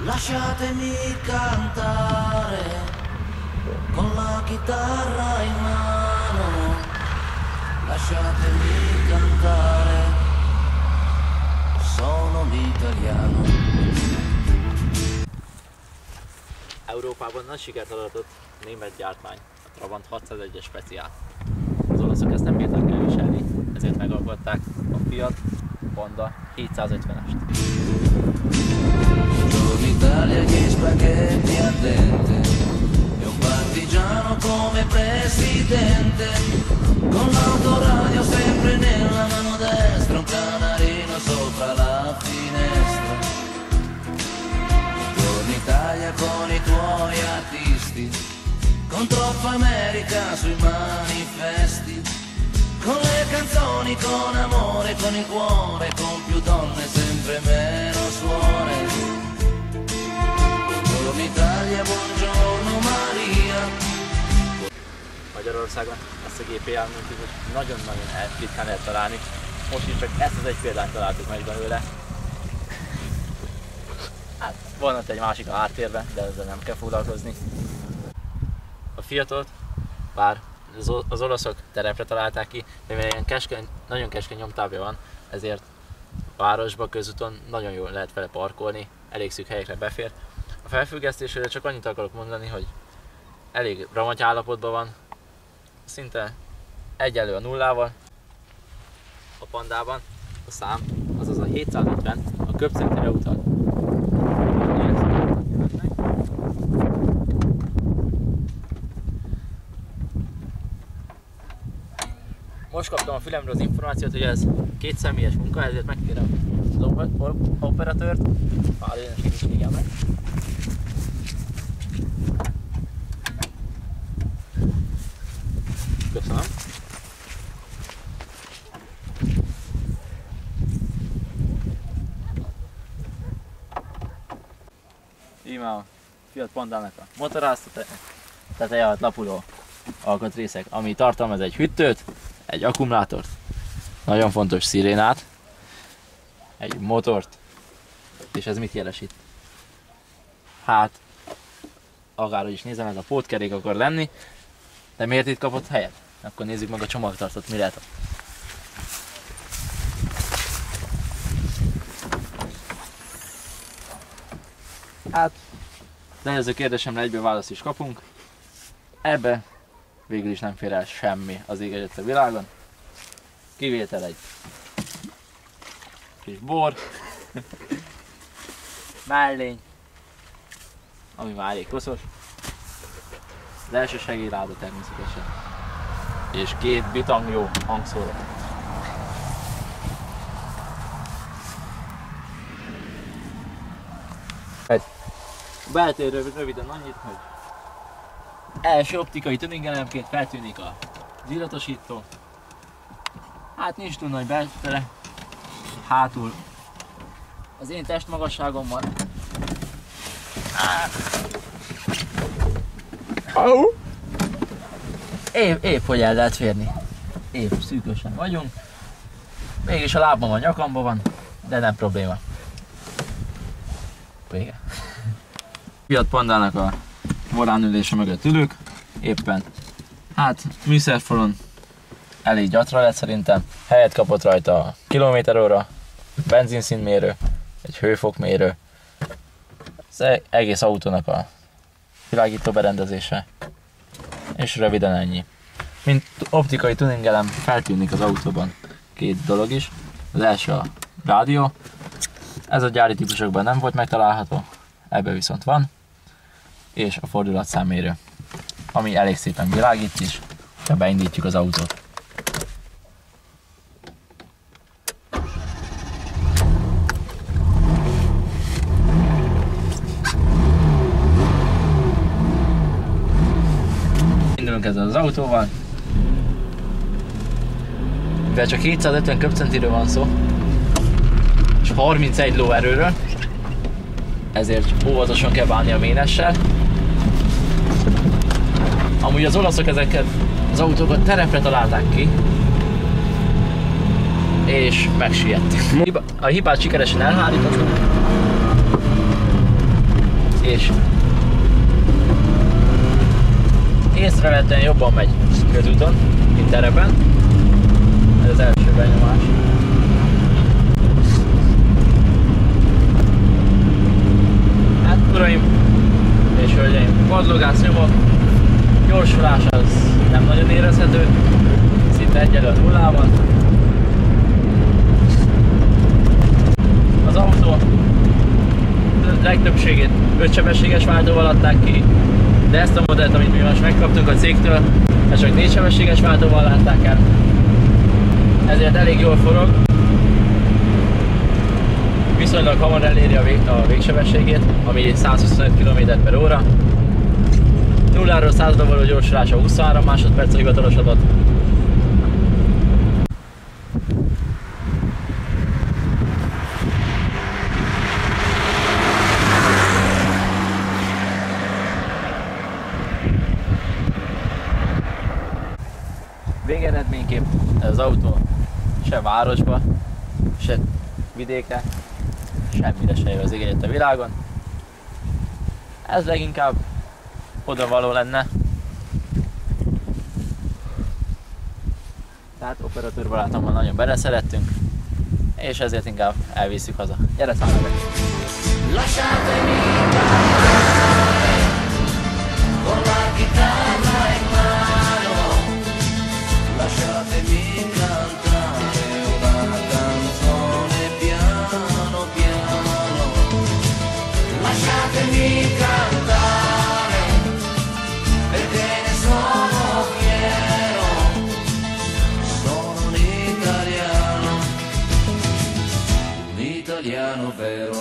Lasciatemi cantare con la chitarra in mano, lasciatemi cantare, sono l'italiano. Európában nagy sikert aratott német gyártmány, a Trabant 601-es speciál. Az olaszok ezt nem bírták elviselni, ezért megalkották a Fiat Panda 750-est. L'Italia che spaghetti al dente e un partigiano come presidente, con l'autoradio sempre nella mano destra, un canarino sopra la finestra. Torni Italia con i tuoi artisti, con troppa America sui manifesti, con le canzoni, con amore, con il cuore, con più donne, sempre meno suore. Buongiorno Italia, buongiorno Maria. Magyarországon ezt a gépi járműtípust nagyon-nagyon ritkán lehet találni. Most is csak ezt az egy példányt találtuk meg belőle. Hát van ott egy másik a háttérben, de ezzel nem kell foglalkozni. A Fiatot, bár az olaszok terepre találták ki, de mivel ilyen nagyon keskeny nyomtávja van, ezért a városba, közúton nagyon jól lehet vele parkolni, elég szűk helyekre befér. A felfüggesztésről csak annyit akarok mondani, hogy elég ramaty állapotban van, szinte egyenlő a nullával. A Pandában a szám, azaz a 750, a köbcentire utal. Most kaptam a fülemről az információt, hogy ez kétszemélyes munka, ezért megkérem az operatőrt, vállaljon segítségemre. Köszönöm. Íme a Fiat Pandának a motorháztetője, teteje alatt lapuló alkatrészek, ami tartalmaz egy hűtőt, egy akkumulátort, nagyon fontos szirénát, egy motort, és ez mit jelesít? Hát, akárhogy is nézem, ez a pótkerék akar lenni, de miért itt kapott helyet? Akkor nézzük meg a csomagtartót, mi lehet ott. Hát, lehetőző kérdésemre egyből választ is kapunk. Ebbe végül is nem fér el semmi az ég egyet a világon. Kivétel egy kis bor, mellény, ami már elég koszos, az első segélyláda természetesen, és két bitangjó hangszóró. Beltérről röviden annyit, hogy első optikai tuningelemként feltűnik a illatosító. Hát nincs túl nagy beltere, hátul az én testmagasságommal. Épp hogy el lehet férni. Épp szűkösen vagyunk. Mégis a lábam a nyakamban van, de nem probléma. Vége. Fiat Pandának a volánülése mögött ülök, éppen. Hát műszerfalon elég gyatra lett szerintem. Helyet kapott rajta a kilométeróra, benzinszínmérő, egy hőfokmérő. Az egész autónak a világító berendezése. És röviden ennyi. Mint optikai tuningelem feltűnik az autóban két dolog is. Az első a rádió. Ez a gyári típusokban nem volt megtalálható, ebben viszont van. És a fordulatszámmérő, ami elég szépen világít is, ha beindítjuk az autót. Indulunk ezzel az autóval. Mivel csak 750 köbcentiről van szó, és 31 lóerőről, ezért óvatosan kell bánni a ménessel. Amúgy az olaszok ezeket az autókat terepre találták ki, és megsiettük. A hibát sikeresen elhárítottuk. és észrevehetően jobban megy közúton, mint terepen. Ez az első benyomás. Hát uraim és hölgyeim, padlógász nyomok, gyorsulás az nem nagyon érezhető, szinte egyenlő a nullában. Az autó legtöbbségét 5 sebességes váltóval adták ki, de ezt a modellt, amit mi most megkaptunk a cégtől, ezt csak 4 sebességes váltóval látták el. Ezért elég jól forog. Viszonylag hamar eléri a végsebességét, ami 125 km/h. 0-ról 100-ra való gyorsulása 23 másodperc a hivatalos adat. Végeredményképp ez az autó se városba, se vidékre, semmire se jó az igényt a világon. Ez leginkább odavaló lenne. Tehát operatőr barátommal nagyon beleszerettünk, és ezért inkább elviszük haza. Gyere szállj meg! Lasciatemi cantare con la chitarra in mano, lasciatemi cantare una canzone piano piano, lasciatemi cantare perché ne sono fiero, sono un italiano vero.